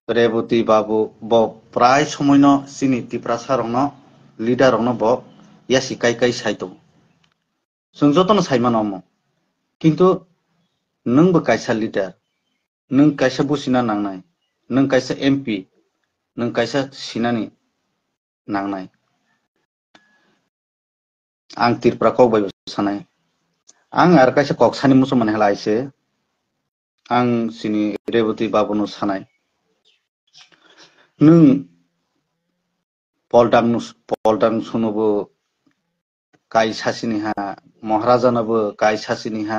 রেবতী বাবু ব প্রায় সময় চিনি ত্রিপ্রাসা রং লিডার রং ব ইয়াসি কাই কাই সাইতো जों जतन साइमान अमो किन्तु नोंबो कायसा लिडार नों कायसा बुसिना नांनाय नों कायसा एमपी नों कायसा सिनानि नांनाय आं तिरप्रा कौबाय सानाय आं आर कायसा कक्सानि मुसलमान हेलायसे आं सिनि रेबती बाबुनो सानाय नों पलटां सुनोबो काय सासिनिहा महाराजानोबो काय सासिनिहा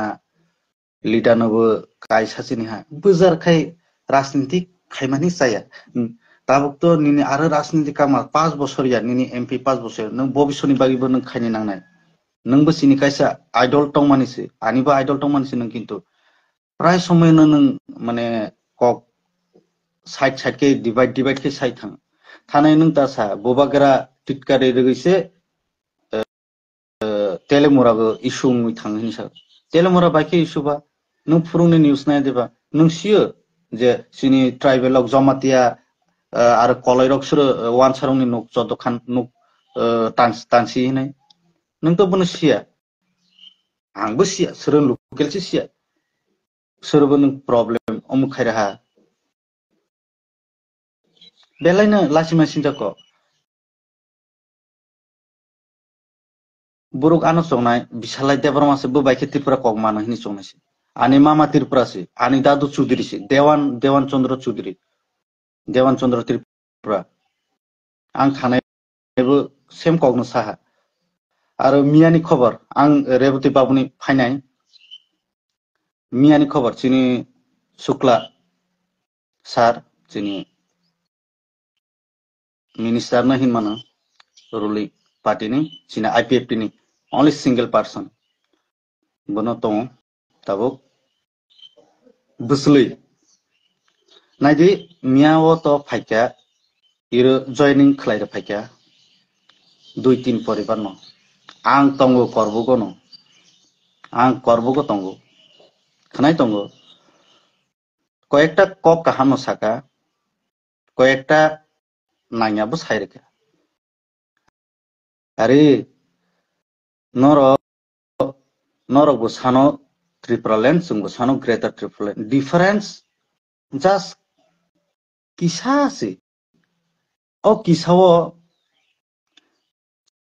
लिडारनोबो काय सासिनिहा बुजारखाय राजनीति खायमानि जाया दाबुक तो निनि आरो राजनीति कामा 5 बছर या निनि एमपी 5 बছर नों भविष्यनि बागैबो नों खायनि नांनाय नोंबो सिनि कायसा आइडल टंमानिसो आनिबो आइडल टंमानिसो नों किन्तु प्राय समयनो नों माने कक साइड के डिवाइड के साइड थानाय नों दासा बबागरा टिटकारे रगैसे तेलेमुराबो इसु मुइ थाङो हिंसा तेलेमुरा बाइके इसुबा नों फुरुंनि निउस नाय देबा नों सियो जे सिनि ट्राइबेल जमातिया आरो कलैरक सोर वानसारंनि नक जदखान नक तानसि हिनाय नों तो बनो सिया आंबो सिया सोर लुकेलसि सिया सोरबो नों प्रब्लेम अमुक खायराहा बेलायनो लासिमा सिन्जाक बुरुक आनो संनाय बिसालाय देबरमासे बो बाइके त्रिपुरा कक मानो हिनि संनायसि आनि मामा त्रिपुरासि आनि दादु चौधुरीसि देवान चन्द्र त्रिपुरा आं थानायबो सेम ककनो साहा आरो मियानि खबर आं रेबती बाबुनि फायनाय मियानि खबर चिनि शुक्ला सार चिनि मिनिस्टार न हिनमानो रुलिं पार्टीनि चिना आईपीएफटी नि only single person bono tong tabuk busului naidi miao to phaika iro joining khlai da phaika 2-3 poribar no ang tongo korbugo no ang korbugo tongo khnai tongo কয়েকটা কক কাহানো সাকা কয়েকটা নাইয়াবো সাইরেকা আরে नरक बो सानो त्रिपुरालैंड जोंबो सानो ग्रेटर त्रिपुरालैंड डिफारेंस जास्ट किसासि ओ किसाओ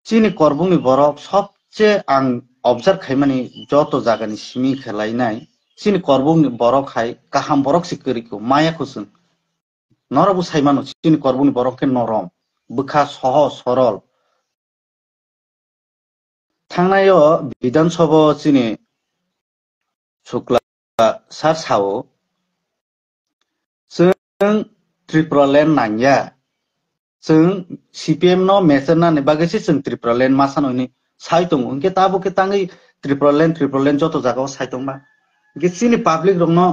चिनि करबुंनि बरफ सबसे आं ऑब्जर्व खायमानि जतो जागानि सिमि खेलायनाय चिनि करबुंनि बरफ खाय काहाम बरफ सिकरिको मायाखौ जों नरक बो सायमानो चिनि करबुंनि बरफ के नरम बुखा सहज सरल थांनायो विधानसभा चिनि शुक्ला सार सावो जों त्रिपुरालैंड नांया जों सीपीएम नो मेसेज ना बागैसे जों त्रिपुरालैंड मा सानोनि साइ दङ उनके ताबो के ताङै त्रिपुरालैंड जतो जागाव साइ दंबा के चिनि पाब्लिक रंनो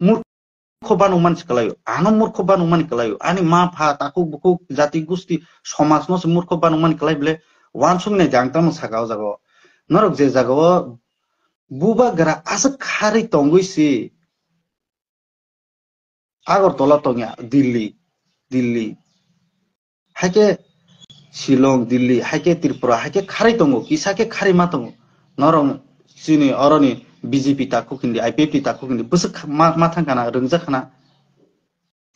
मूर्ख बानु मानसि कलायो आनो मूर्ख बानु मानि कलायो आनि मा फा ताकु बुकु जाति गुस्ति समाज नो मूर्ख बानु मानि कलाय बले वानसुं ने जांगता म सागाव जागाव नरक जे जागाव बुबा गरा आस खारै तंगैसि आगरतला तंया दिल्ली हाके शिलं दिल्ली हाके त्रिपुरा हाके खारै तंगो किसाके खारै मा तंगो नरं चिनि अरनि बीजेपी ताकु किन्दि आईपीएफटी ताकु किन्दि बस मा थांखाना रंजा खाना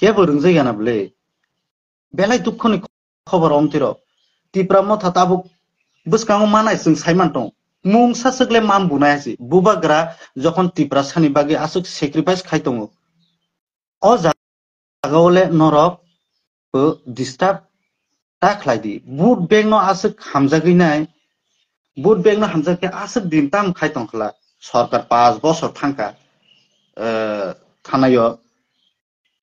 केबो रंजाय गाना बले बेलाय दुखनि खबर अमतिरो त्रिपुरा म थाताबु बसकांगो मानाय जों साइमान दं मुंसा सगले माम बुनायासि बुबाग्रा जखन त्रिपुरा सानि बागे आसुक सेक्रिफाइस खाय दंगो अ जागावले नरक बो डिस्टार्ब ता खलायदि बुट बेंक नो आसुक हामजागैनाय बुट बेंक नो हामजाके आसुक दिन ताम खाय दंखला सरकार 5 बছর थांका थानायो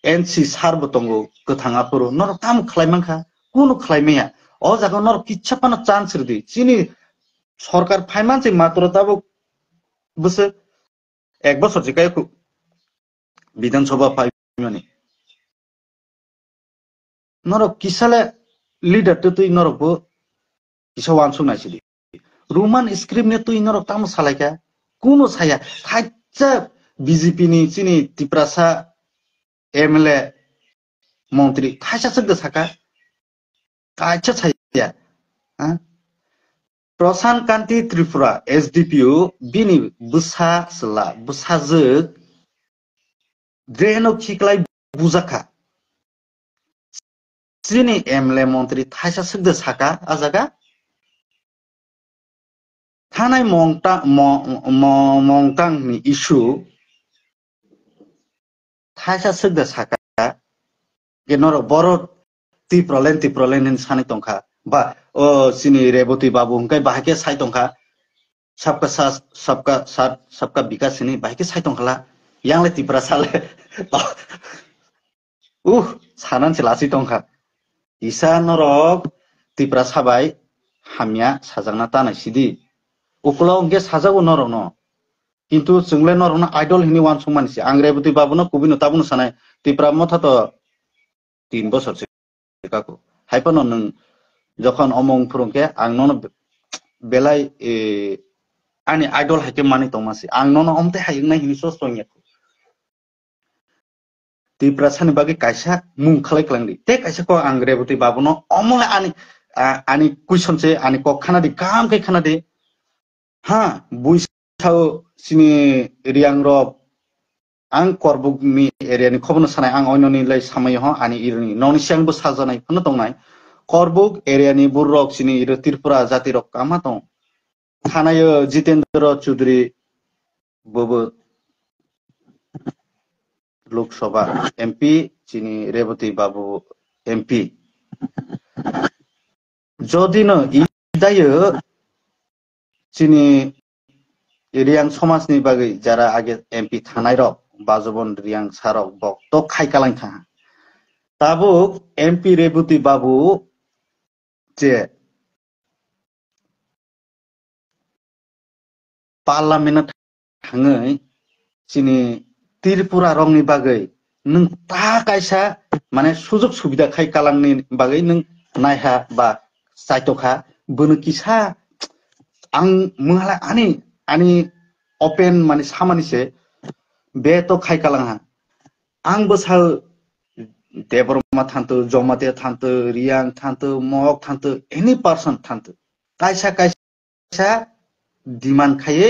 एनसी सारबो दंगो गोथाङाफोर नर ताम खलायमांखा कुनु खलायमेया अ जागाव नर किच्छापानो चान्स रदि चिनि सरकार फाइमान से मात्र ताबो बस 1 বছর जिकायको विधानसभा फाइमानि नरक किसाले लीडर तो तुई नरक बो किसा वानसुं नायसिदि रोमान स्क्रिप्ट ने तुई नरक ताम सालायका कुनु साया खाच्चा बीजेपी नि चिनि तिप्रासा एमएलए মন্ত্রী থাইসা সগদে সাকা কাইছা ছাইয়া প্রশান্ত কান্তি ত্রিপুরা এসডিপিও বিনি বুসা সলা বুসাজক দ্রেহনো খিকলাই বুজাখা চিনি এমএলএ মন্ত্রী থাইসা সগদে সাকা আজাগা থানাই মংটাং ni ইস্যু থাইসা সগদে সাকা genor boro tiprolen sani tongkha ba o sini reboti babu hungkai bahake sai tongkha sabka sas sabka sat sabka bikas sini bahake sai tongkhala yangle tipra sale sanan selasi tongkha isa norok tipra sabai hamya sajangna tanai sidi uklo ge sajago norok no কিন্তু जोंलाय नरना idol हिनि one समानसि आं रेबती बाबुनो कुबिनो ताबुनो सानाय तिप्रा मथा तो 3 বছর কাকু হাইপানো नों যখন অমং ফুরংকে आं ननो बेलाय आनि आइडल हाइके मानि तमासि आं ननो हमते हायंनाय हिनि सस्तोंया तिप्रा सानि बागे कायसा मुं खालाय क्लांदि ते कायसा को आं रेबती बाबुनो अमले आनि क्वेश्चन से आनि को खानादि काम के खानादि हा बुइसाव सिनि रियांग रब आं करबुकनि एरियानि खबनो सानाय आं अयननि लै सामाय ह आनि इरनि ननि सियांबो साजानाय फनो दंनाय करबुक एरियानि बुररक सिनि इर त्रिपुरा जाति रक कामा दं थानाय जितेंद्र चौधरी बबो लोकसभा एमपी सिनि रेवती बाबू एमपी जदिनो इदायो सिनि रियांग समाजनि बागै जारा आगे एमपी थानाय रक बाजबन रियांग सारक बक तो खायकालां था ताबो एमपी रेवती बाबू जे पार्लियामेन्ट थाङै सिनि त्रिपुरा रंनि बागै नों ता कायसा माने सुजुग सुबिदा खायकालांनि बागै नों नायहा बा साइटखा बोनो किसा आं मुहाला आनि ओपेन माने सामानिसे बे तो खायकालांहा आं बसाल देबरमा थांतो जमाते थांतो रियांग थांतो मक थांतो एनी पर्सन थांतो कायसा डिमान्ड खाये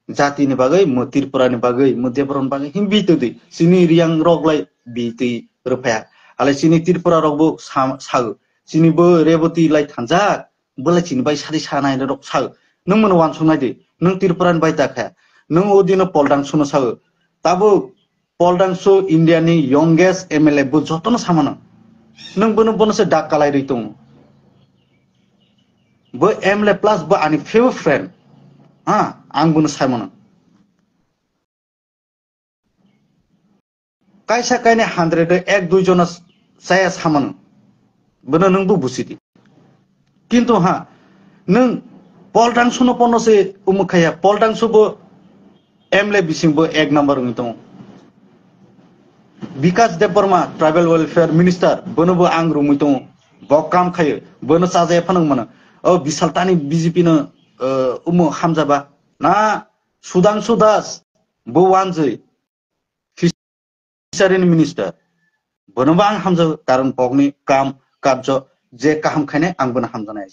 जातिनि बागै म त्रिपुरानि बागै म देबरन बागै हिम बितोदि सिनि रियांग रगलाय बिति रुफाया आले सिनि त्रिपुरा रगबो सागो सिनिबो रेवती लाय थांजा बोला सिनि बाय सारि सानाय रग सागो नों मन वान संनायदि नों त्रिपुरानि बाय दाखा नों ओदिनो पलडां सुनो सागो ताबो पलडांसो इंडियानि यंगेस्ट एमएलए बो जतन सामानो नों बोनो से डाक कालाय रैतों बो एमएलए प्लस बो आनि फेवरेट फ्रेंड आं बोनो सायमोनो कायसा कायने 100 एक दुई जना साया सामानो बोनो नों बो बुसिदि किन्तु नों पलडांसो न पनो से उमुखाया पलडांसो बो एमएलए बिसिंबो एक नंबर दं Vikas Debbarma tribal welfare minister बोनोबो आं रुमै दं बक काम खायो बोनो साजाय फानों मानो बिसालतानि बीजेपी नो उमु हामजाबा ना सुदांशु दास बो वानजै फिसारिनि मिनिस्टार बोनोबो आं हामजा कारण बकनि काम कार्य जे काहाम खायने आं बोनो हामजानाय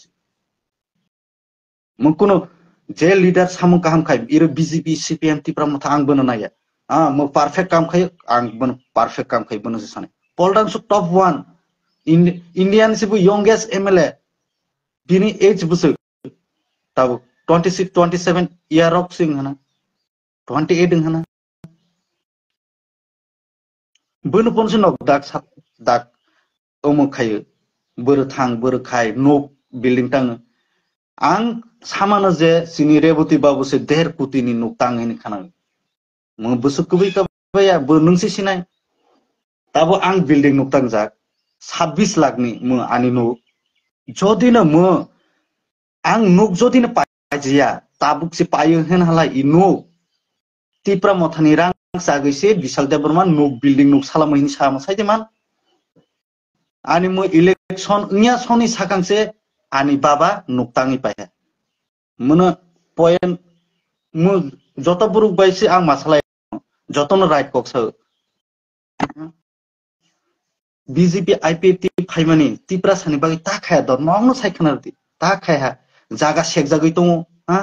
मुकुनो जे लीडर सामु काहाम खाय इरो बीजेपी सीपीएम तिप्रा मथा आं बोनो नाया मो परफेक्ट काम खायो आं बोनो परफेक्ट काम खायो बोनो साने पलडांसो टॉप 1 इंडियन से यंगेस्ट एमएलए बिनि एज बुसो तब 26 27 ईयर ऑफ सिंह हना 28 हना बोनो पनसे नक दाक ओमो खायो बोरो थां बोरो खाय नो बिल्डिंग ताङो आं सामानो जे सिनि रेवती बाबू से 1.5 कोटिनि नुक ताङैनि खानाङो मो बुसु कुबै काबाया बो नोंसे सिनाय ताबो आं बिल्डिंग नुक तांजाक 26 लाखनि मो आनि नुक जदिनो मो आं नुक जदिनो पाजिया ताबुक से पायो हेन हाला इ नुक तिप्रा मथानि रां सागैसे बिसाल देबरमा नुक बिल्डिं नुक सालामैनि सामा साइदेमान आनि मो इलेक्शन इया सनि साकांसे आनि बाबा नुक ताङि पाया मनो पॉइंट मो जत बुरुक बायसे आं मासालाय जतन right Cox's BJP IPFT फाइमानि Tipra सानि बागै ताखाया द नंनो सायखानारदि ताखाया जागा सेक जागै दङ हा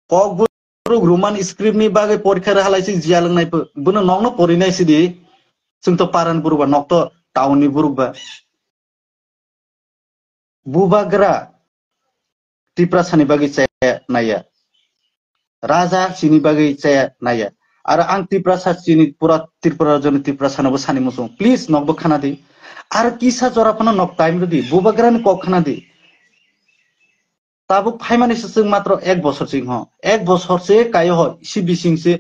कक बुरु रोमान स्क्रिप्ट नि बागै परीक्षा राहालायसि जिया लोंनायबो बुनो नंनो परिनायसिदि जोंथ' पारान बुरुबा नक्त टाउननि बुरुबा बुबाग्रा तिप्रा सानि बागै जाया नाया राजा सिनि बागै जाया नाया आरो आं तिप्रा सासिनि पुरा त्रिपुरा जन तिप्रा सानाबो सानि मुसुं प्लिज नकबो खानादि आरो किसा जराफाना नक टाइम रदि बुबाग्रानि कक खानादि ताबुक फाइमानि जों मात्र एक बছर सिं हो एक बছर से कायो हो इसी बिसिं से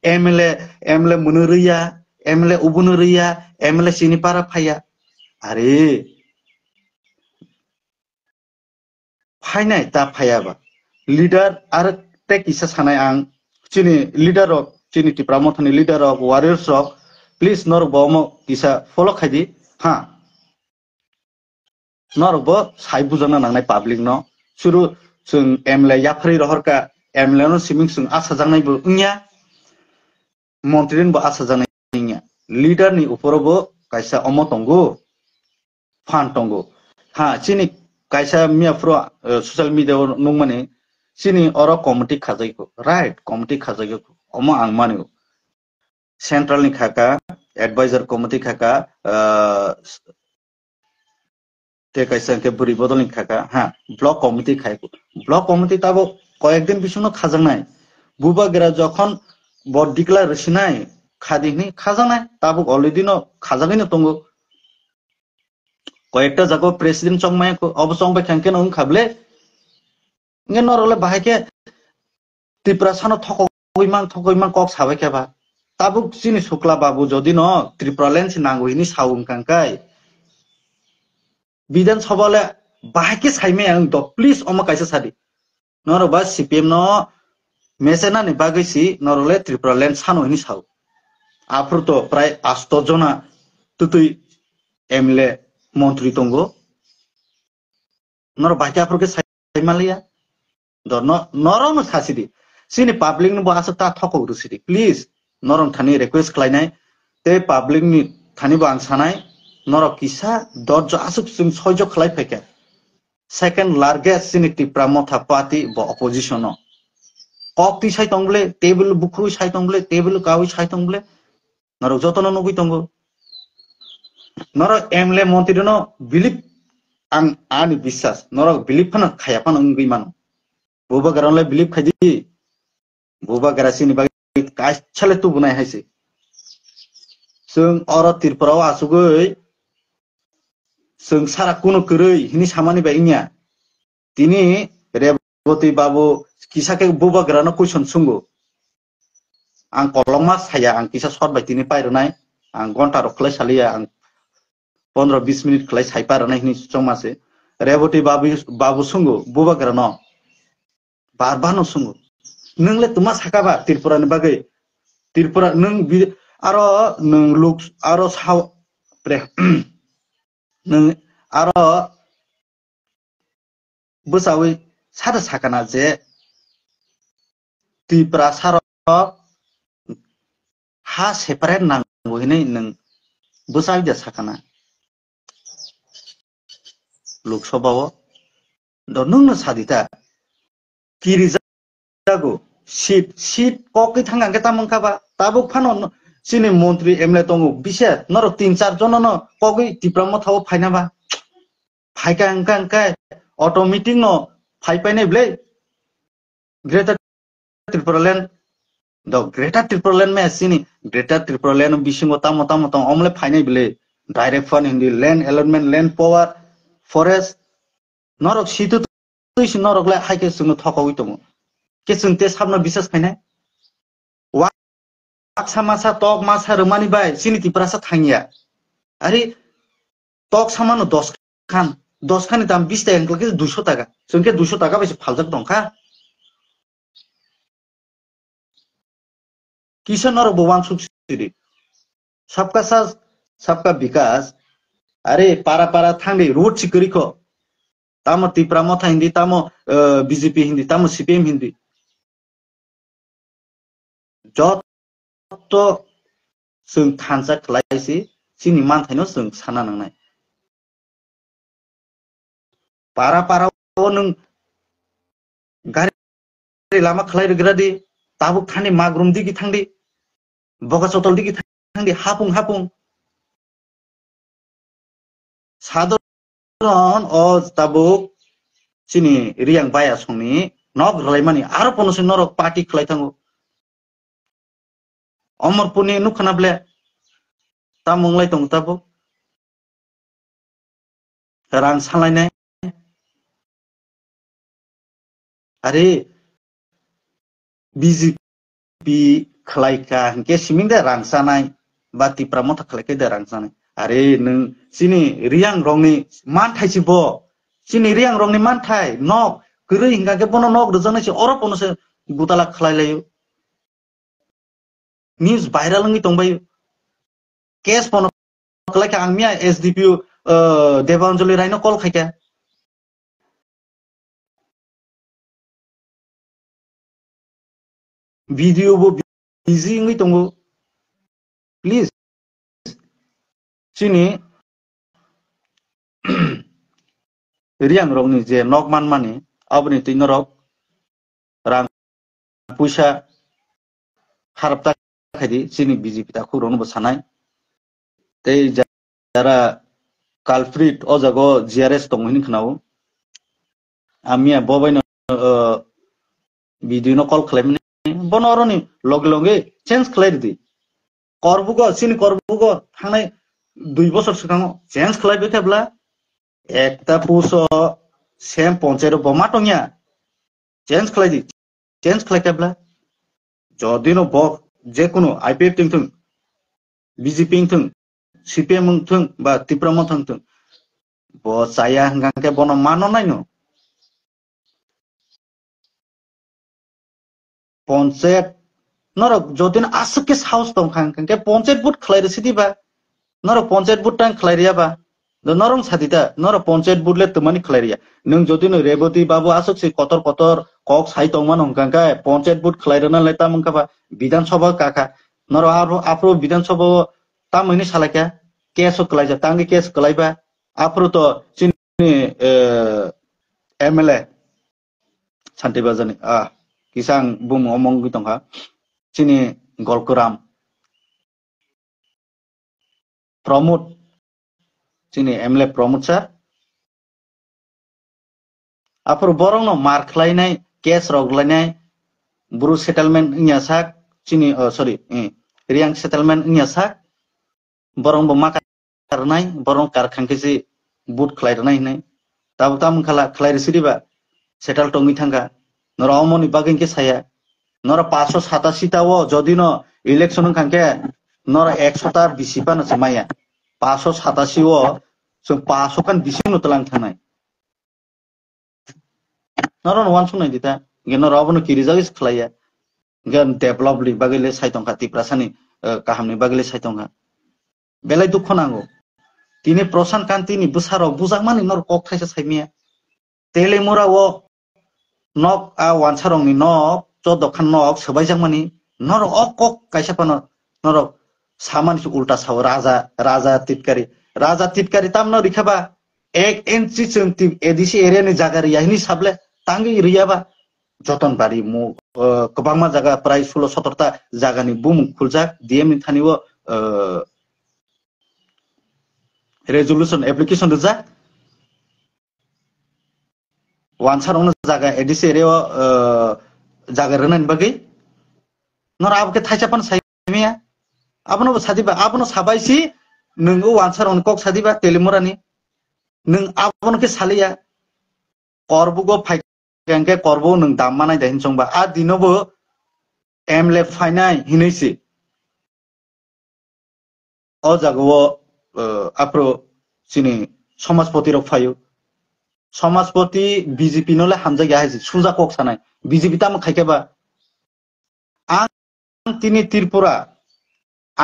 एमएलए मुनरिया एमएलए उबुनरिया एमएलए सिनिपारा फाया अरे फाइनाय ता फायाबा लीडर आरो टेक इसा सानाय आं चिनि लीडर ऑफ चिनि तिप्रा मथनि लीडर ऑफ वारियर्स ऑफ प्लीज नर बम किसा फॉलो खायदि हाँ नर ब साइ बुजना नांनाय पब्लिक न सुरु जों एमएलए याफ्रै रहरका एमएलए न सिमिं जों आसा जांनायबो उन्या मन्त्रीनबो आसा जानाय उन्या लीडर नि ऊपरबो कायसा अम तंगो फान तंगो हाँ चिनि कायसा मियाफ्रो सोशल मीडिया नं माने चिनि अर कमिटी खाजायको राइट कमिटी खाजायको अम आं मानो सेंट्रल नि खाका एडवाइजर कमिटी खाका ते कायसा के बुरी बदल नि खाका हाँ ब्लक कमिटी खायको ब्लक कमिटी ताबो कয়েকদিন बिसुनो खाजांनाय बुबा गेरा जखन बड डिक्लेरेशन नाय खादिनि खाजांनाय ताबो अलरेडी न खाजागैनो तंगो কয়েকটা জাগো প্রেসিডেন্ট চংমায় অবসংবাই খেংকে নং খাবলে nge norole bahake त्रिपुरा सानो थकइमान कक साबाय केबा ताबुक सिनि शुक्ला बाबू जदि न त्रिपुरा लेन सि नांगौ हिनि साउन कांकाय बिधान सभाले bahake साइमे आं द प्लीज अमा कायसा सादि नरबा सीपीएम न मेसेना नि बागैसि नरले त्रिपुरा लेन सानो हिनि साउ आफुर तो प्राय 8 जना तुतुई एमएलए मंत्री तंगो नर bahake आफुर के साइमालिया द नरम सासिदि सिनि पब्लिक नि बासो ता थको रुसिदि प्लीज नरम थानि रिक्वेस्ट खालायनाय ते पब्लिक नि थानि बां सानाय नरक किसा दर्ज आसुक जों सह्य खालाय फैके सेकेंड लार्जेस्ट सिनि त्रिपुरा मथा पार्टी ब अपोजिशन कक्ति साइ तंगले टेबल बुख्रु साइ तंगले टेबल कावि साइ तंगले नरक जतन नगुइ तंगो नरक एमएलए मंत्री न बिलिप आं आनि विश्वास नरक बिलिप फन खायाफान अंगै मान बुबा गरानले बिलिप खायदि बुबा गरासिनि बागै काछाले तु बुनाय हायसे जों अर त्रिपुराव आसुगै जों सारा कुनो करै हिनि सामानि बायनिया तिनि रेवती बाबू किसाके बुबा गरानो क्वेश्चन सुंगो आं कलमा साया आं किसा शर्ट बाय तिनि पाइरनाय आं घंटा रखलाय सालिया आं 15-20 मिनिट खलाय साइपारनाय हिनि चंमासे रेवती बाबू सुंगो बुबा गरानो बारबानो सुंगो नोंले तुमा साकाबा त्रिपुरानि बागै त्रिपुरा नों आरो नों लोक आरो साव प्रे नों आरो बोसावै सादा साकाना जे त्रिपुरा सार हा सेपारेट नांगौ हिनै नों बोसावै दे साकाना लोकसभाव द नोंनो सादिता किरि जागो सीट ककै थांगांके तामंखाबा ताबुक फानो सिनि मंत्री एमएलए तंगो बिसे नर 3-4 जन न कगै त्रिपुरा मथाव फाइनाबा फाइका अंका ऑटोमेटिक न फाइपाइनाय ब्ले greater Tripura land the greater Tripura land में सिनि ग्रेटर त्रिपुरा लैंड बिसिंगो तामो अमले फाइनाय ब्ले direct fund Hindi land allotment land power forest नरक सीट तो नरकले हाइके सुनो थकावै दङ के जोंते साबना बिसास फाइनाय वाक्सा मासा टक मासा रोमानि बाय सिनि त्रिपुरासा थांगिया अरे टक सामानो 10 खान दाम 20 टाका अंकल के 200 टाका जोंके 200 टाका बेसे फालजाक दंखा किसान और बवान सुखसिरि सबका साथ सबका विकास अरे पारा थांदे रोड सिकरिखो तामो त्रिपुरा मथा हिंदी तामो बीजेपी हिंदी तामो सीपीएम हिंदी जत जों थानसा खलायसि sini manthai no sung sana nangnai para para nung gari lama khlai regradi tabuk thani magrum digi thangdi boga chotol digi thangdi hapung hapung সাধারণ ও tabuk sini riang baya songni nog ralaimani aro ponosi norok party khlai thango Amarpurni nukhana ble ta monglai tong tabuk rang salainai are BJP khlaika hingke simingda rang sanai ba tipra motha khlaike da rang sanai are nung sini riang rongni manthai si bo sini riang rongni manthai nok gurui hinga ke bono nok rojana si oro pono se gutala khlai layo news viral ngi tongbai case pono khlai ka angmia SDPU Devanjali Raino call khaika video bo busy ngi tongo please sini riang rongni je nok man mani abni tinorok rang puisa harapta khadi sini BJP ta khurong bo sanai tei jara culprit o jago GRS tongmini khnao amia bobaino video no call khlaimni bonoroni loge loge change khlai di korbugo sini korbugo thangnai 2 বছর sigango change khlai be thebla ekta puso sem ponchero boma tongya change khlai di change khlai thebla jodino bok je kono IPF tingthung BJP tingthung CPM tingthung ba Tipramo tingthung bo saya hangke bono mano naino panchayat নরক যদিন আসকে সাহস দং খাঙ্কে পঞ্চায়েত বুট খলাইরে সিদিবা নরক পঞ্চায়েত বুট tongue খলাইরিয়াবা নরং সাদিতা নরক পঞ্চায়েত বুটলে তোমানি খলাইরিয়া নং যদিন রেবতী বাবু আসক সে কতর কতর cock সাই তংমান হংকাঙ্কা পঞ্চায়েত বুট খলাইরনা লাইতা মংকাবা বিধানসভা কাকা নর Afro বিধানসভা তামনি সালাইকা case খলাইজা তাঙ্গি case খলাইবা Afro তো চিনি MLA সান্তিবাজানি kisang bum omong gitong ha sini Golkuram promote sini MLA promote sir apur borong no mar khlainai case roglainai buru settlement nya sak sini sorry riang settlement nya sak borong bo makarnai borong karkhangke si but khlairnai nai tabutam khala khlairi sidiba settle tongi thanga nora omoni bagin ke saya nora 587 tawo jodino election kanke nora 100 ta bisipa na semaya 587 o so 500 kan bising no telang thanai nora no wansung nai dita gen nora obono kirijagis khlaya gen developly bagile saitong khati prasani kahamni bagile saitong ha belai dukho nango tini Prashan Kanti ni busaro bujangmani nor kok thaisa saimia telemura o nok a wansarong ni nok chodo khan nok sabai jangmani nor ok kaisa pano nor saman su ulta saw raja titkari tamno rikhaba 1 inch chungti edisi area ni jaga riya ni sable tangi riya ba joton bari mu kobangma jaga prai 16 17 ta jaga ni bum khuljak DM ni thani o resolution application rijak wansarong jaga edisi area jaga renan bagi nor abke thaisapan saimia abno sadiba abno sabaisi nungo wansarong kok sadiba telimurani nung abno ke salia korbugo phaikangke korbu nung dammanai dahin chongba a dinobo MLA fainai hinaisi o jago apro sini Samajpati rok phayo Samajpati BJP nole hamja gya haisi suja kok sanai BJP tam khaikeba ang tini Tripura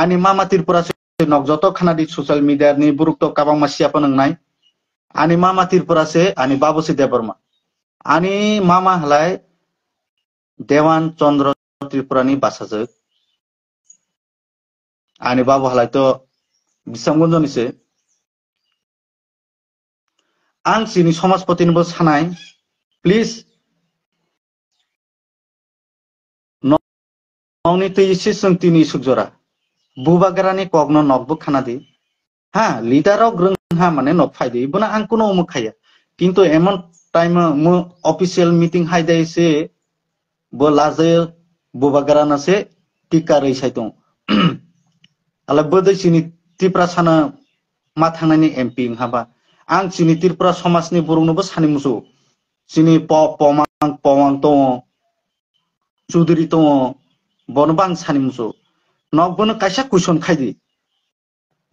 ani mama Tripura se nok joto khana di social media ni buruk to kabang masia panangnai ani mama Tripura se ani babu se Deborma ani mama halai Dewan Chandra Tripura ni basajak ani babu halai to बिसांगनजननिसे आं सिनि समाजपतिनिबो सानाय please नंनि तैसे सोंथिनि सुगजरा बुबागारानि कगनो नकबो खानादि हा लिडाराव ग्रोंहा माने नक फायदे इबना आं कुनो उमुक खाया किन्तु एमन टाइम मो ऑफिशियल मीटिंग हायदे से बो लाजे बुबागाराना से टिका रैसाय दं आला बोदै सिनि तिप्रा साना मा थांनायनि एमपि हाबा आं सिनि त्रिपुरा समाजनि बर'नोबो सानि मुसु सिनि पमां पवां दङ चौधुरी दङ बनबो आं सानि मुसु नकबोनो कायसा कुइसन खायदि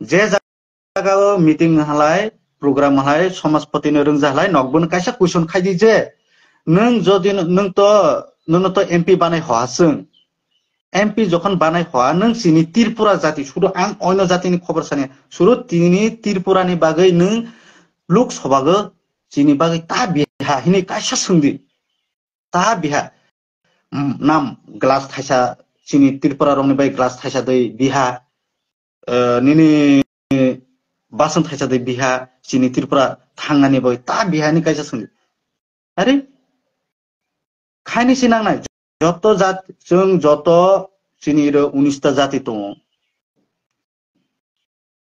जे जागाव मीटिंग हालाय प्रोग्राम हालाय समाजपतिनो रोंजालाय नकबोनो कायसा कुइसन खायदि जे नों जदि नों तो एमपि बानाय हवासों एमपि जखन बानाय हवा नों सिनि त्रिपुरा जाति शुद्ध आं अन्य जातिनि खबर साने शुद्ध तिनि त्रिपुरानि बागै नों लोक सभागो सिनि बागै ता बिहा हिनि कायसा सोंदि ता बिहा नाम ग्लास थाइसा सिनि त्रिपुरा रंनि बाय ग्लास थाइसा दै बिहा निनि बासन थाइसा दै बिहा सिनि त्रिपुरा थांनानि बाय ता बिहानि कायसा सोंदि अरे खायनि सिनांनाय जत जाति जों जत सिनि 19टा जाति दङ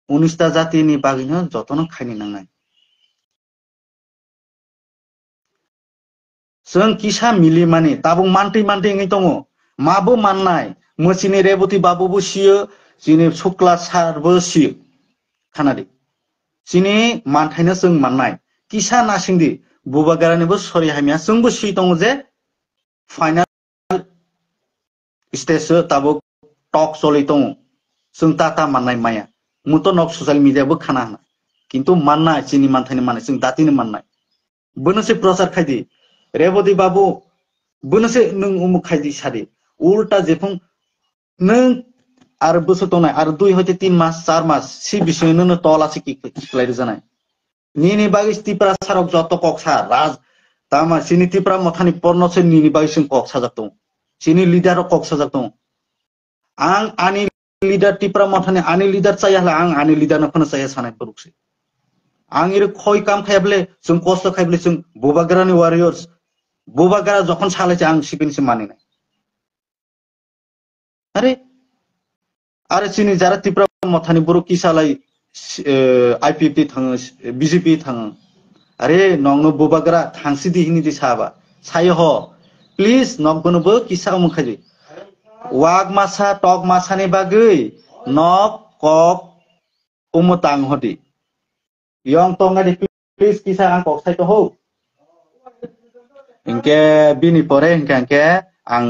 19टा जातिनि बागैनो जतनो खायनि नांनाय जों किसा मिलि माने ताबो मानतै ngै दङ माबो माननाय मोसिनि रेबती बाबुबो सियो सिनि शुक्ला सारबो सियो खानादि सिनि मानथायनो जों माननाय किसा नासिंदि बुबागारानिबो सरि हामिया जोंबो सि दङ जे फाइनाल स्टेज ताबो टक चलै दङ जों ताता माननाय माया मुतो नक ससियेल मीडियाबो खाना किन्तु माननाय सिनि मानथायनो माननाय जों दातिनो माननाय बोनोसे प्रचार खायदि रेवती बाबू बोनोसे नों उमुक खायदि सादि उल्टा जेफुं नों आरो बोसोर दंनाय आरो 2 हयते 3 मास 4 मास सि बिसनो नो तलासि किखलायदो जानाय निनि बागै तिप्रा सारक जत कक्सा राज तामा सिनि तिप्रा मथानि पर्नसे निनि बागै जों कक्सा जातों सिनि लिडार कक्सा जातों आं आनि लिडार तिप्रा मथानि आनि लिडार चायाला आं आनि लिडार न फन चाया सानाय बरुकसे आं इरे खय काम खायाबले जों कष्ट खायबले जों बुबागारानि वारियर्स बुबागारा जखन सालायसे आं सिपिनसे मानिनाय आरे सिनि जारा तिप्रा मथानि बरु किसालाय आईपीपी थाङो बीजेपी थाङो अरे नंनो बुबागारा थांसि दिहिनि दि साबा साय हो प्लीज नकबोनोबो किसा उमुखायदि वाग मासा टक मासानि बागै नक कक उमुतां हदि यं तंगादि प्लीज किसा आं कक साइतो हो इनके बिनि परे इनके आं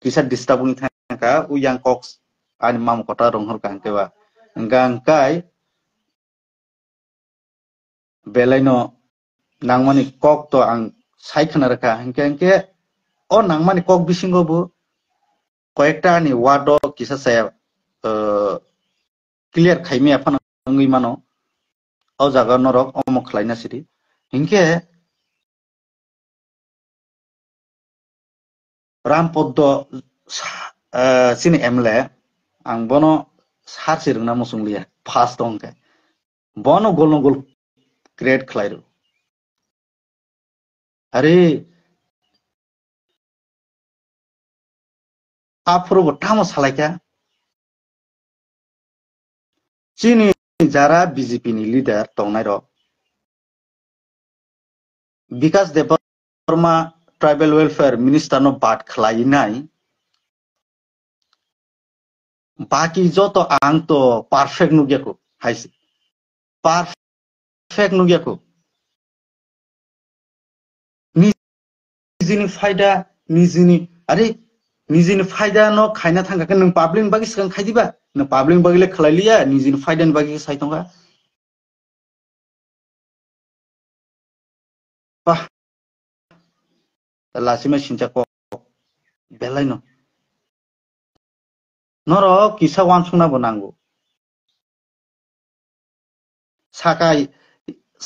किसा डिस्टार्बिंग थांका उयां कक्स आनि माम कटा रंहर कांकेवा इंगांकाय बेलायनो नांमानि कक तो आं साइखना रखा इंके ओ नांमानि कक बिसिंगोबो कयेक्टा आनि वार्ड किसा साया क्लियर खायमिया फानंगै मानो औ जागा नरक अमक खलायना सिरि इंके रामपद्द सिनि एमले आं बनो सारसे रोंना मसुंलिया फास्ट दंके बनो गोल गोल क्रिएट खलायरो अरे आपरो टामो सालायका चिनि जारा बीजेपी नि लीडर तंनाय रो Vikas Debbarma tribal welfare minister नो बात खलायनाय बाकी जो तो आं तो परफेक्ट नुगियाको हाइस परफेक्ट नुगियाको निजिनि फायदा निजिनि अरे निजिनि फायदा न खायना थांगाखै नों पाब्लिक बागै सिगां खायदिबा नों पाब्लिक बागैले खलायलिया निजिनि फायदानि बागै सायतंगा पा लासिमा सिनचाको बेलायनो नर किसा वानसुना बनांगो साकाय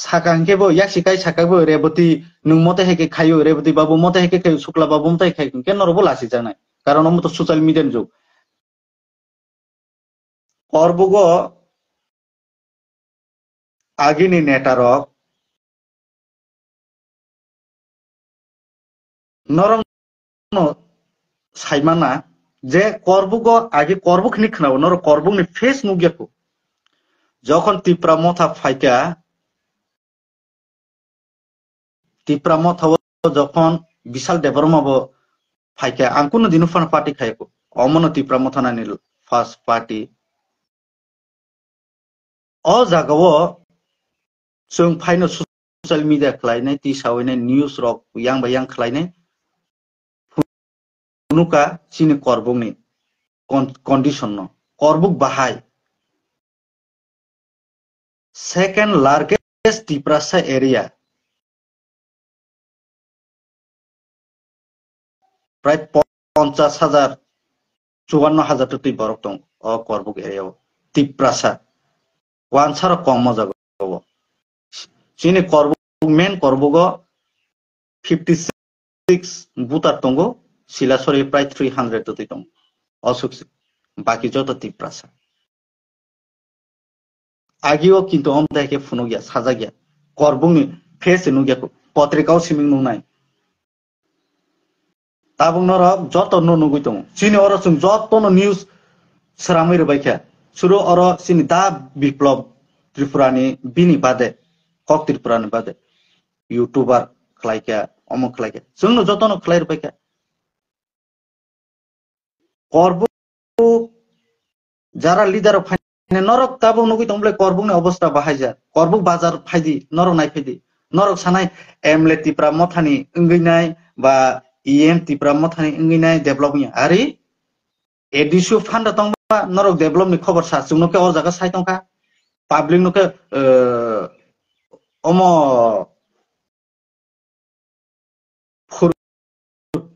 साकांकेबो यासिकाय साकाबो रेवती नों मते हेके खायो रेवती बाबू मते हेके खायो शुक्ला बाबू मते हेके खायो के नरबो लासि जानाय कारण मत सोशल मीडिया जुग करबोगो agini netarok norong no saimana যে করবুগ আগে করবুক নি খানাও নর করবুক নি ফেস নুগিয়াকো যখন তিপ্রা মথা ফাইকা তিপ্রা মথাও যখন বিশাল ডেভেলপমাবো ফাইকা আঙ্কুনো দিনুফান পার্টি খাইকো অমনো তিপ্রা মথা না নিল ফার্স্ট পার্টি অ জাগাও जों फाइनो ससियेल मिडिया खलायनाय टिसावैनाय निउस रक yang bayang खलायनाय नुका सिनि करबुकनि कन्डिशन न करबुक बाहाय सेकेंड लार्जेस्ट टिप्रासा एरिया प्राय 50,000 54,000 तो बरफ दं अ करबुक एरियाव टिप्रासा वानसार कम जागो सिनि करबुक मेन करबुक 56 बुटार दंगो सिलासरी प्राय 300 तो दं असुक बाकी जो तो टिप्रासा आगियो किन्तु अमदायके फुनो गया साजा गया करबुकनि फेस नु गया पत्रिकाव सिमिं नुनाय ताबुं नर जत नो नुगुइ दं सिनि अर जों जत नो न्यूज सरामै रबायखा सुरु अर सिनि दा बिप्लब त्रिपुरानि बिनि बादे कक त्रिपुरानि बादे यूट्यूबर खलायका अमक खलायका जोंनो जत नो खलाय रबायखा करबुक যারা লিডার ফাইনে নরক তাবো নগি তমলে করবুকনি অবস্থা বাহাইজা করবুক বাজার ফাইদি নরক নাই ফাইদি নরক সানাই এমলে তিপ্রা মথানি ইংগিনাই বা ইএম তিপ্রা মথানি ইংগিনাই ডেভেলপনি আরে এডিসু ফান্ডা তংবা নরক ডেভেলপনি খবর সা जोंनोके अ जागा साइ तंका पाब्लिक नोके अम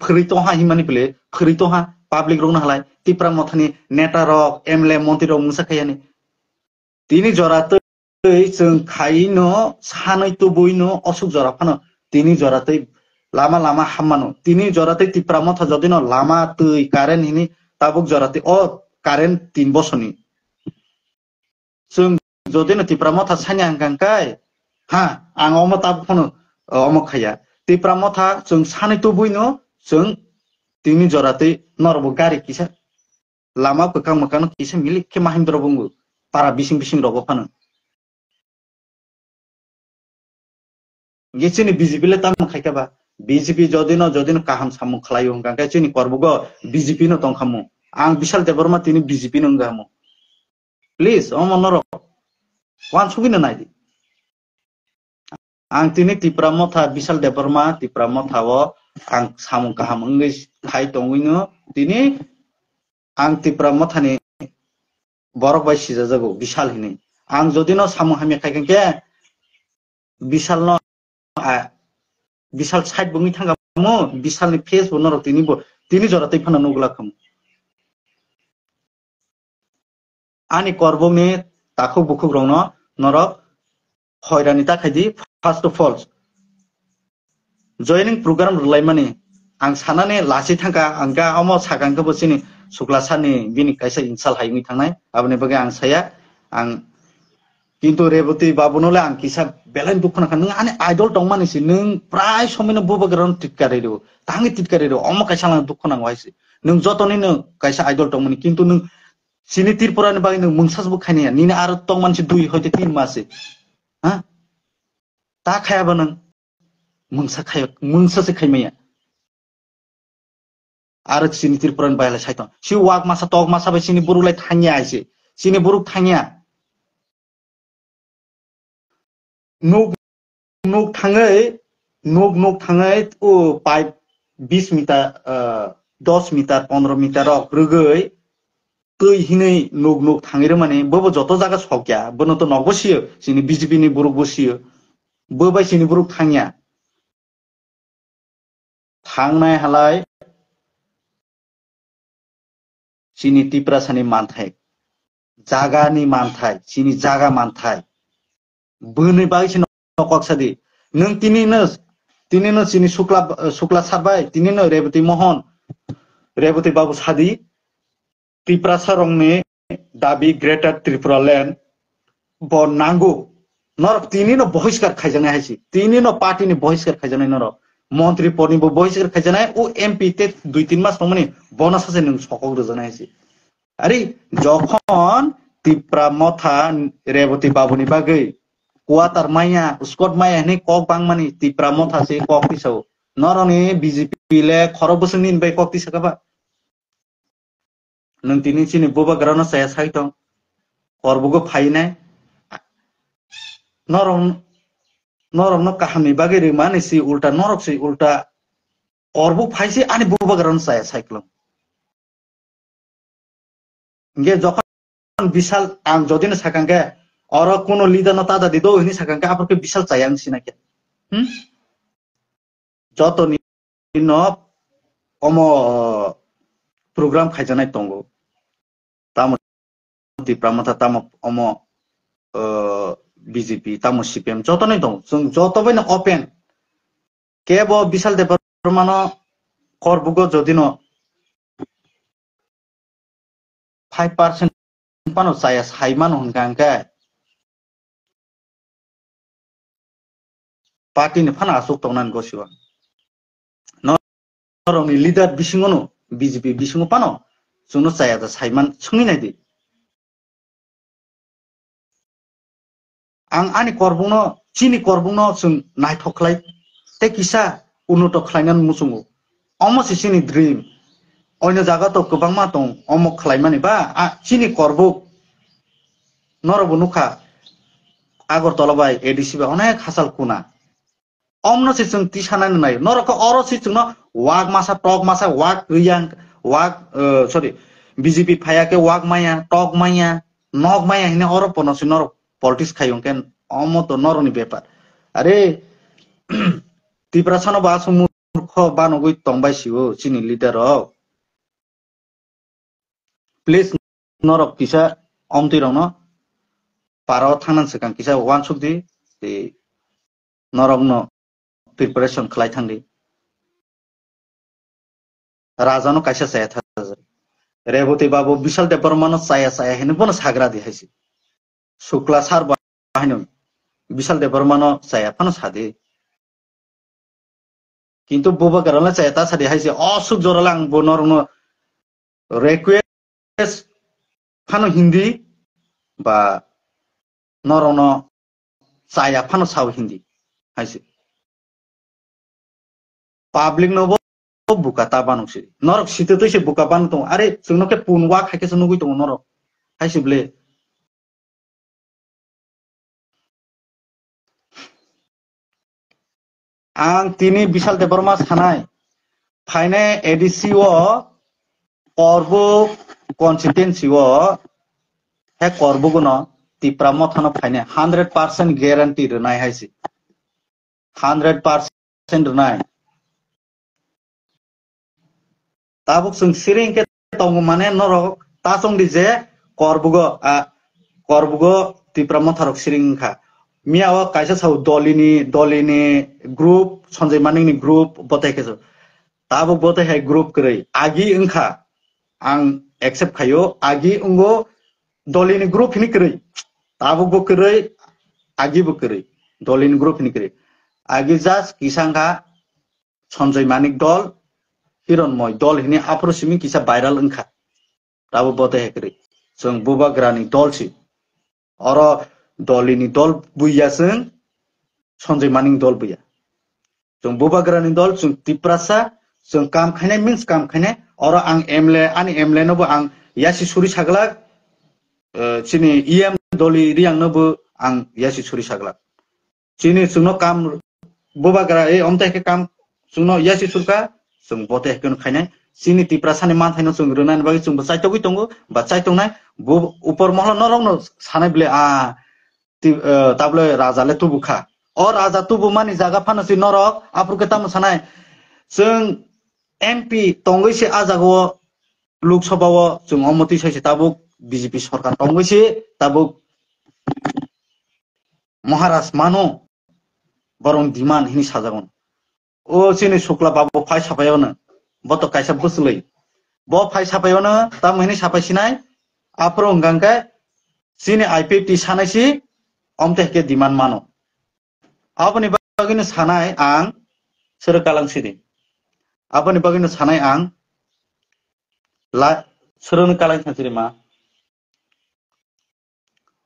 फरितोहा हिमानि प्ले फरितोहा पाब्लिक रोना हलाय तिप्रा मथानि नेता रक एमएलए मन्त्री रक मुसाखायानि तिनि जरातै जों खाइनो सानै तो बयनो असुक जराफानो तिनि जरातै लामा लामा हामानो तिनि जरातै तिप्रा मथा जदिनो लामा तै कारेन्ट हिनि ताबुक जरातै अ कारेन्ट 3 बसरनि जों जदिनो तिप्रा मथा सानि आंगांकाय हा आं अम ताबुखनो अम खाया तिप्रा मथा जों सानै तो बयनो जों तिनि जरातै नरबो गारि किसा लामा पकां मकानो किसा मिलिक के महिन्द्र बुंगु पारा बिसिं बिसिं रगो फानो गेचिनि बीजेपी ले ताम खायकाबा बीजेपी जदिनो काहाम सामु खलायो गांका चिनि करबुगो बीजेपी नो तंखामु आं विशाल देबरमा तिनि बीजेपी नो गामु प्लीज अम नर वान सुगिनो नायदि आं तिनि तिप्रा मथा विशाल देबरमा तिप्रा मथावो आं सामु काहाम इंगै खाय तंगिनो तिनि आं तिप्रा मथानि बरक बाय सिजा जागो विशाल हिनि आं जदिनो सामु हामि खायगोनके विशाल न विशाल साइड बुंगी थांगामो विशालनि फेस बनर तिनि जरातै फाना नगला खम आनि करबुकनि ताखु बुखुक रंनो नरक हयरानि ताखायदि first of all joining programme रुलायमानि आं सानाने लासि थांगा आंगा अमो सागांखो बसिनि सुक्लासानि बिनि कायसा इनसाल हायनि थांनाय आबने बगे आं साया आं किन्तु रेवती बाबुनोले आं किसा बेलाइन दुखना खान नों आने आइडल दंमानिसि नों प्राय समयनो बुबगरन टिटकारेरो तांगि टिटकारेरो अम कायसा ला दुखना वाइसि नों जतनि नों कायसा आइडल दंमानि किन्तु नों सिनि तिरपुरानि बागै नों मुंसासबो खायनाया निने आरो तंग मानसि दुइ हयते 3 मासे हा ता खायाबा नों मुंसासे खायमाया आरो सिनि तिरपुरानि बायला साइतन सि वाक मासा तक मासा बाय सिनि बुरुलाय थांया आइसे सिनि बुरुक थांया नुक थाङै ओ पाइप 20 मिटार 10 मिटार 15 मिटार रगै तै हिनै नुक थाङैरो माने बबो जत जागा सकया बनो तो नग बसियो सिनि बीजेपी नि बुरुक बसियो बोबाय सिनि बुरुक थांया थांनाय हालाय सिनि तिप्रासानि मानथाय जागानि मानथाय सिनि जागा मानथाय बोनै बागैसि नकक सादि नों तिनिनो सिनि शुक्ला सारबाय तिनिनो रेवती मोहन रेवती बाबू सादि त्रिपुरा रंनि दाबि ग्रेटर त्रिपुरा लैंड ब नांगौ नरक तीनी नो बहिष्कार खाइजानाय हाइसि तीनी नो पार्टी नि बहिष्कार खाइजानाय नरक मंत्री पदनि बहिष्कार खाइजानाय ओ एमपी ते 2-3 मास नमनि बोनास हासे नों सकौ रजानाय हाइसि अरे जखन तिप्रा मथा रेवती बाबुनि बागै कुआतार माया स्कट माया हने कक बांमानि तिप्रा मथा से कक तिसौ नरनि बीजेपी ले खर बोसोंनि बाय कक तिसकाबा नों तिनि सिनि बोबा ग्राउन्ड साया साइतं करबुगो फाइनाय नरम नरम न काहामनि बागै रे मानसि उल्टा नरक से उल्टा करबु फाइसि आनि बोबा ग्राउन्ड साया साइक्लम गे जखन विशाल आं जदिनो साकांगे और कोनो लीडर न तादा दिदो हिनि साकांगे आपरके विशाल चायां सिनाके जतनि न अमो प्रोग्राम खाइजानाय तंगो ताम तिप्रामथा ताम अमो बीजेपी ताम सीपीएम जतनै दं जों जतबैनो open केबो Vishal देबरमानो करबुगो जदिनो 5% pano saya saiman hongkangke party ni phana asuk tongnan gosiwa norongni leader bisingono BJP bisingo pano jono saya da saiman sungi naidi ang ani korbungno chini korbungno sung naithoklai te kisa unuto khlainan musungo omo sisini dream oino jaga to gobangma tong omo khlaimani ba chini korbuk norobo nukha Agartala bai ADC ba onek hasal kuna omno se chung tisana nai noroko oro se chung no wag masa tok masa wag riyang wag sorry BJP phaya ke wag maya tok maya nog maya hine oro pono se nor politics khayong ken omo to noroni bepar are tiprasano ba sumurkho banogoi tongbai siwo chini leader of please norok kisa omtirong no paro thangnan sekang kisa one sukdi norok no preparation khlai thangdi राजा नो कैसा saya था Revati Babu Vishal Debbarma saya hene bono sagra di haisi Shukla sir बाहिनो Vishal Debbarma saya pano sadi किंतु बोबा गरला saya ta sadi haisi असुक जरला आं बोनरनो request pano hindi ba नरनो saya pano saw hindi haisi public no buka taban uksi norok site to se buka ban tong are sungno ke punwa khake sunu gui tong norok haisible ang tini Bishal Debarma sanai फाइने ADC o korbu constituency o he korbu guno tipramo thano फाइने 100% guarantee renai haisi 100% renai tabuk sung siring ke tong mane norok tasong di je korbugo tipramo tharok siring kha miao kaisa sau dolini group Sanjay Maning ni group botai ke tabuk botai hai group krei agi engkha ang accept khayo agi ungo dolini group ni krei tabuk bo krei agi bo krei dolini group ni krei agi jas kisangha Sanjay Manik dol hironmoy dol hini aprosimi kisa viral engkha tabuk botai hai krei jong buba grani dol si oro dolini dol buya sing Sanjay Maning dol buya jong buba grani dol jong tiprasa jong kam khaine means kam khaine oro ang MLA no bo ang yasi suri saglak chini EM doli riang no bo ang yasi suri saglak chini sungno kam buba gra e omta ke kam sungno yasi surka jong bote ke khaine chini tiprasa ni man thaino jong runan bagi jong bachai togui tongo bachai tongnai bo upor mohla norong no sanai bile table raja le tubukha or raja tubu mani jaga phano si norok apurke tam sanai jong MP tongoi se ajago Lok Sabha o jong omoti saise tabuk BJP sarkar tongoi se tabuk Maharaj mano borong diman hini sajagon o chini Shukla babu phai sapayona boto kaisa buslei bo phai sapayona tam hini sapai sinai aprong gangka chini IPT sanaisi omte ke demand mano aboni bagino sanai ang sero kalang sidi aboni bagino sanai ang la sero kalang sidi ma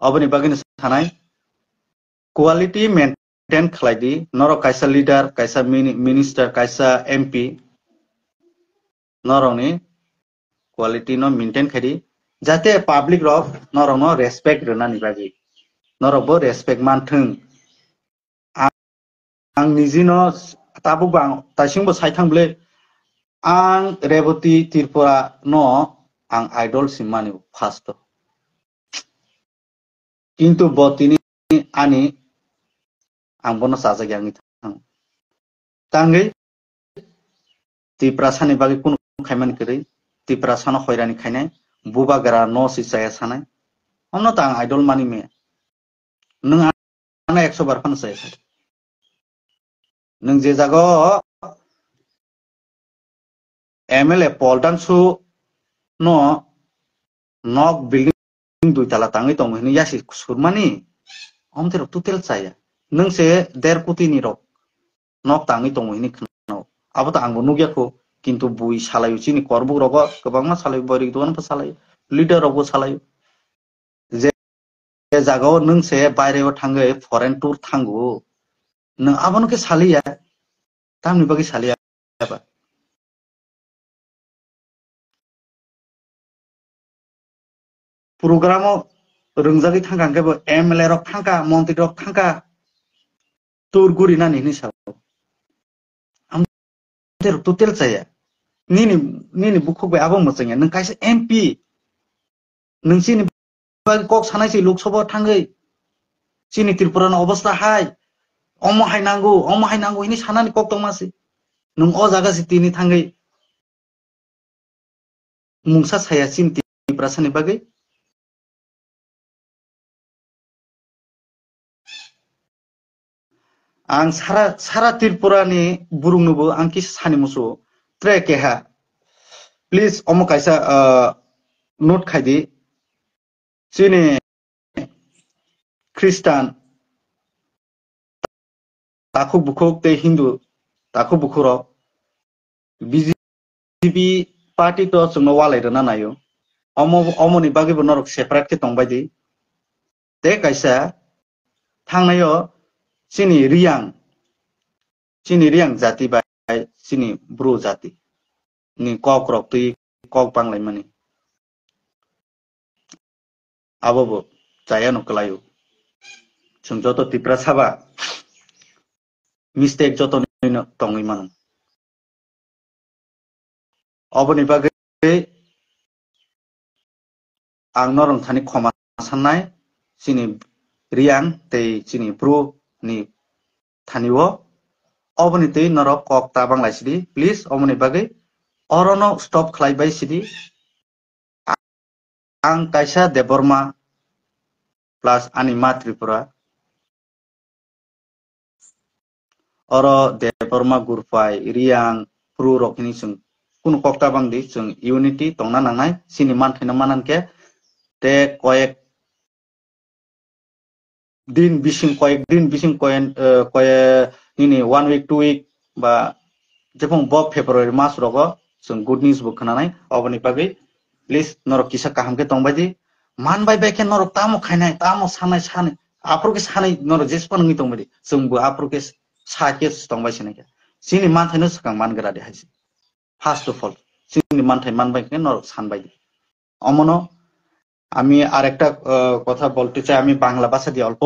aboni bagino sanai quality maintain khlaidi noro kaisa leader kaisa minister kaisa mp noroni quality no maintain khadi jate public rok norong no respect rona ni bagi norok bo respect manthung ang nijino tabu bang taising bo saithang ble ang Revati Tripura no ang idol simani first কিন্তু botini ani ang bono saja yang itang tangai Tripura sani bagi kun khaiman kiri Tripura sano khoirani khainai buba gara no si saya sanai omno tang idol mani me nung ana 100 bar fan saya nung je jago MLA Poldan su no nok building dui tala tangai tong ni yasi surmani omte rok tutel saya nung se 1.5 koটি ni rok nok tangai tong ni khno abo ta angbo nugya ko কিন্তু bui salayu chini korbu rogo kobangma salayu bori duan pa salayu leader rogo salayu je jagao nung se baire o thangai foreign tour thangu nung abono ke saliya tamni bagi saliya ba programo rungjagi thangka ke MLA rok thangka montri rok thangka tour guri na ni sa amte rok total saya nini bukhuk be abo mochengya nung kaisa MP nung chini kok sanai si Lok Sabha thangai chini Tripura no obostha hai omo hainango ini sanani kok tongmasi nung o jaga si tini thangai mungsa saya chini Tripura sani bagai ang sara Tripura ni burung nubo ang kis sani musu tre keha please omo kaisa note khaidi chini Christian takuk bukhuk te Hindu takuk bukhuro BJP party to chungno walai rana nayo omo ni bagi bonorok separate ke tongbai di te kaisa thangnayo chini riang jati bai chini bro jati ni kok rok tui kok panglai mani abobo chaya no kalayo chung joto Tripura saba mistake joto no tongi manu oboni bagi ang norong thani khoma sanai chini riang tei chini bro ni thaniwo oboni tei norok kok tabang lai sidi please oboni bagi orono stop khlaibai sidi ang kaisa Deborma plus anima Tripura oro Deborma gurpai riang bro rok ni chung kun kok tabang di chung unity tongna nangnai sini manthina mananke te koyek din bising koye ini 1 week 2 week ba jepong bob February mas rogo chung good news bo khananai oboni bagi please norok kisa kaham ke tongbaji manbai beke norok tamo khainai tamo sanai aproke sanai norok jespan ngi tongbaji chungbo aproke sake tongbai sinai sini manthai sakang mangra de haisi first of all sini manthai manbai ke norok sanbai অমনো আমি আরেকটা কথা বলতে চাই আমি বাংলা ভাষা দিয়ে অল্প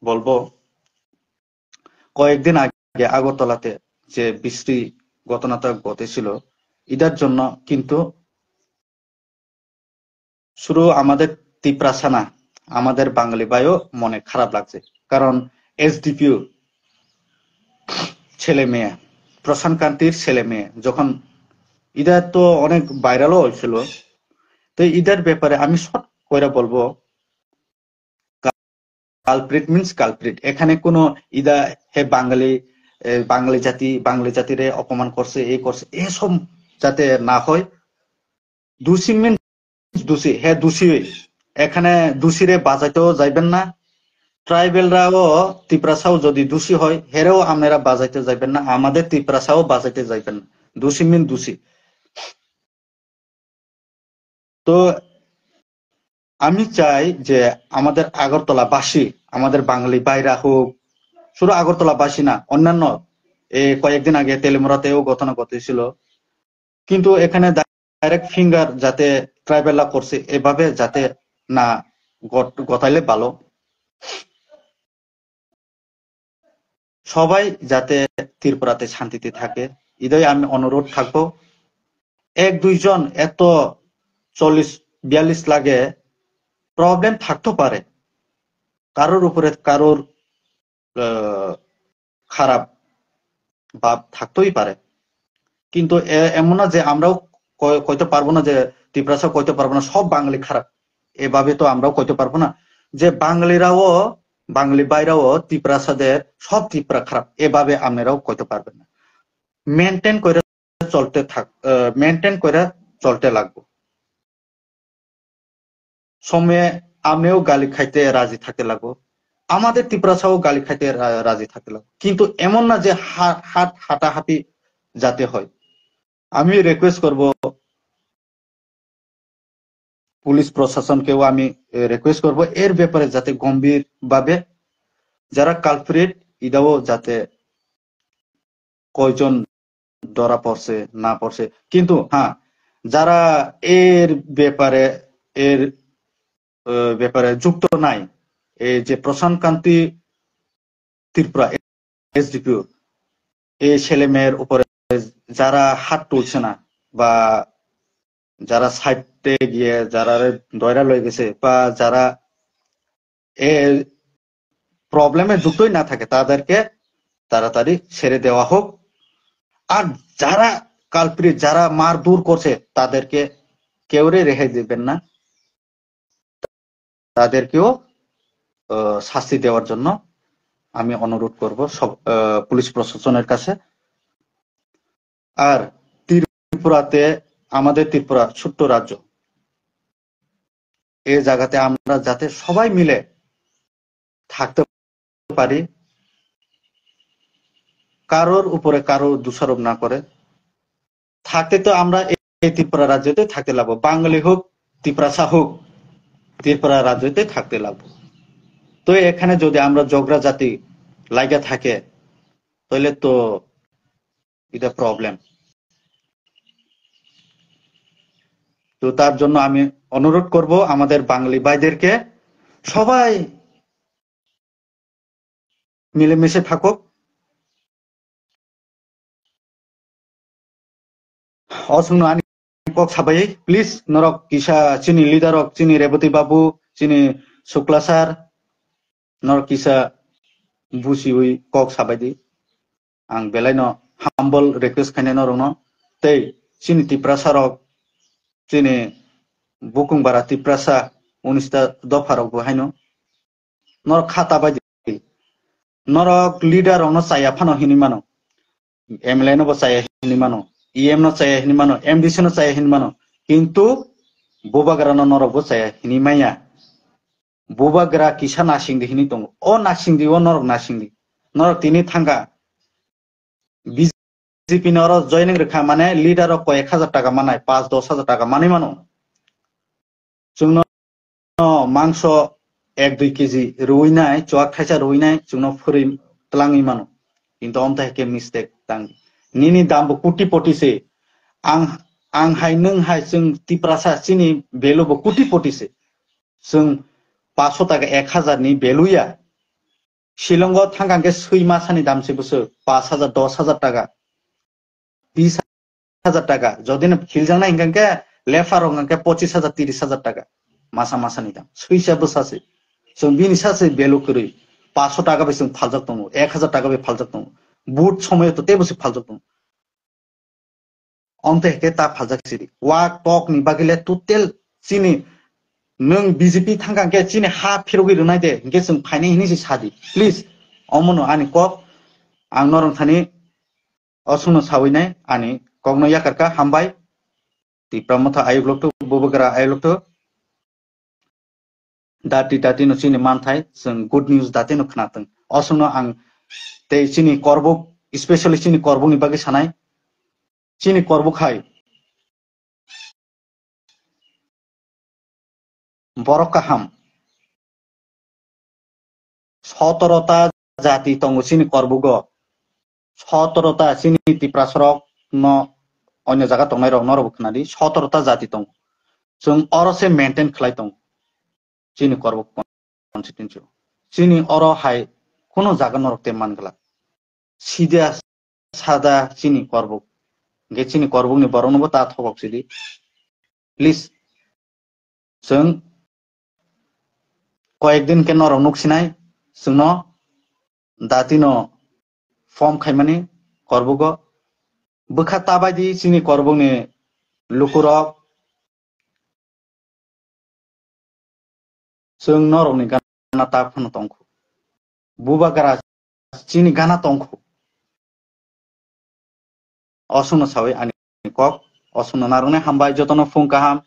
বলবো কয়েকদিন আগে আগরতলাতে যে বৃষ্টি ঘটনাটা ঘটেছিল এটার জন্য কিন্তু শুরু আমাদের ত্রিপুরা না আমাদের বাঙালি ভাইও মনে খারাপ লাগছে কারণ এসডিপিও ছেলে মেয়ে প্রশান্ত কান্তির ছেলে মেয়ে যখন এটা তো অনেক ভাইরালও হয়েছিল তো এটার ব্যাপারে আমি শর্ট করে বলবো কালপ্রিট মিন্স কালপ্রিট এখানে কোনো ইদা হে বাঙালি জাতিরে অপমান করছে এই করছে এসব যাতে না হয় দোষী মিন্স দোষী হে দোষী এখানে দোষীরে বাজাইতেও যাইবেন না, ট্রাইবেলরাও ত্রিপুরাসাও যদি দোষী হয় হেরেও আপনারা বাজাইতে যাইবেন না, আমাদের ত্রিপুরাসাও বাজাইতে যাইবেন না। দোষী মিন দোষী। তো আমি চাই যে আমাদের আগরতলাবাসী, আমাদের বাঙালি বাইরা হোক, শুধু আগরতলাবাসী না, অন্যান্য কয়েকদিন আগে তেলেমুরাতেও ঘটনা ঘটেছিল, কিন্তু এখানে ডাইরেক্ট ফিঙ্গার যাতে ট্রাইবেলরা করছে এভাবে যাতে না গতাইলে ভালো। সবাই যাতে ত্রিপুরাতে শান্তিতে থাকে এটাই আমি অনুরোধ থাকবো। এক দুইজন এত 40-42 লাগে প্রবলেম থাকতে পারে, কারোর উপরে কারোর খারাপ ভাব থাকতেই পারে, কিন্তু এমন না যে আমরাও কইতে পারবো না যে ত্রিপুরাসাও কইতে পারবো না সব বাঙালি খারাপ, এভাবে তো আমরাও কইতে পারবো না যে বাঙালিরাও, বাঙালি বাইরাও ত্রিপুরাসাদের সব ত্রিপুরা খারাপ, এভাবে আপনারাও কইতে পারবেন না। মেনটেন করে চলতে লাগবো। সময়ে আমিও গালি খাইতে রাজি থাকতে লাগবো, আমাদের ত্রিপুরাসাও গালি খাইতে রাজি থাকতে লাগবো, কিন্তু এমন না যে হাঁটাহাঁটি যাতে হয়। আমি রিকোয়েস্ট করব পুলিশ প্রশাসনকেও, আমি রিকোয়েস্ট করব এর ব্যাপারে যাতে গম্ভীর ভাবে যারা কালপ্রিট এটাও যাতে কয়জন ধরা পড়ছে না পড়ছে, কিন্তু হ্যাঁ যারা এর ব্যাপারে এর ব্যাপারে যুক্ত নাই, এই যে প্রশান্ত কান্তি ত্রিপুরা এসডিপিও, এই ছেলে মেয়ের উপরে যারা হাত তুলছে না বা যারা সাইডে গিয়ে যারা দয়রা লয়ে গেছে বা যারা প্রবলেমে যুক্তই না থাকে তাদেরকে তাড়াতাড়ি ছেড়ে দেওয়া হোক। আর যারা কালপ্রিট, যারা মারধর করছে তাদেরকে কেউরে রেহাই দিবেন না, তাদেরকেও শাস্তি দেওয়ার জন্য আমি অনুরোধ করব সব পুলিশ প্রশাসনের কাছে। আর ত্রিপুরাতে, আমাদের ত্রিপুরা ছোট্ট রাজ্য, এই জায়গাতে আমরা যাতে সবাই মিলে থাকতে পারি, কারোর উপরে কারো দোষারোপ না করে থাকতে, তো আমরা এই ত্রিপুরা রাজ্যতে থাকতে লাগবো, বাঙালি হোক ত্রিপুরাসা হোক ত্রিপুরা রাজ্যতে থাকতে লাগবো। তো এখানে যদি আমরা জগরা জাতি লাগা থাকে তাহলে তো এটা প্রবলেম। তো তার জন্য আমি অনুরোধ করব আমাদের বাঙালি ভাইদেরকে সবাই মিলেমিশে থাকুক। অসুন আনি কক সাবাই প্লিজ নরক কিসা চিনি লিডারক চিনি রেবতী বাবু চিনি শুক্লা স্যার নরক কিসা বুসি উই কক সাবাই দি आं बेलायनो हाम्बल रिक्वेस्ट खायनो नरनो तै चिनि टिप्रासा रक चिनि बुकुं बारा टिप्रासा 19टा दफा रक बहायनो नर खाता बायदि नरक लिडार रनो चाया फानो हिनि मानो एमएलए नो चाया हिनि मानो ईएम नो चाया हिनि मानो एमडीसी नो चाया हिनि मानो किन्तु बोबाग्रा नो नरक बो चाया हिनि माया बोबाग्रा किसा नासिंदि हिनि दङ ओ नासिंदि ओ नरक नासिंदि नरक तिनि थांगा বিজেপি নর জয়নিং রেখা মানে লিডার কয়েক হাজার টাকা মানায় 5-10 হাজার টাকা মানে মানো जोंनो মাংস 1-2 কেজি রুইনায় চোয়াক খাইছা রুইনায় जोंनो ফরি তলাঙি মানো কিন্তু অন্ত হেকে মিস্টেক তাং নিনি দামবো কোটি পটিছে आं आं हाय नों हाय जों टिप्रासा चिनि बेलुबो कोटी पटिसे जों 500 টাকা 1000 नि बेलुया शिलंगो थांगांगे सैमासानि दामसेबोसो 5000-10,000 টাকা 20,000 টাকা যদি না খিলজাং না হিংগাंगे लेफार होंगांगे 25,000-30,000 টাকা मासा मासानि दाम सैसा बोसासे जों बिनि सासे बेलु करै 500 টাকা बे जों फालजाक दङ 1000 টাকা बे फालजाक दङ बुट समय तो तेबोसे फालजाक दङ अन्ते हेके ता फालजाक सिरि वाक टक नि बागिले टोटेल चिनि नों बीजेपी थांगांगे चिनि हा फिरगि रनाय दे हिंगे जों फाइने हिनि सादि प्लिज अमनो आनि कक आं नरं थानि असुनो सावैनाय आनि कगनो याकारका हामबाय टिप्रामथा आयुग्लक्तो बोबगरा आयुग्लक्तो दाति no chini manthai जों good news दाति no खोनादों असंनो आं ते chini korbuk especially chini korbuk ni bagui sanai chini korbuk hai borok kaham 17টা জাতি tongo chini korbugo 17টা chini tiprasrok no onyo jaga tongnai rok norobo khonadi 17টা জাতি tongo जों oro se maintain khlai tongo chini korbuk constituency chini oro hai kono jaga norok te mangla sida sada chini korbuk ge chini korbuk ni borok no ta thobok sidi please जों কয়েকদিন ke norok nuksinai जोंनो दाति no form khaimani korbugo bwkha tabaidi chini korbuk ni lukurok जों norok ni gana ta phono tongkho buba gara chini gana tongkho অসুনো সাওই আনি cock অসুনো নারুনে হামবাই যতনো Phom কাহাম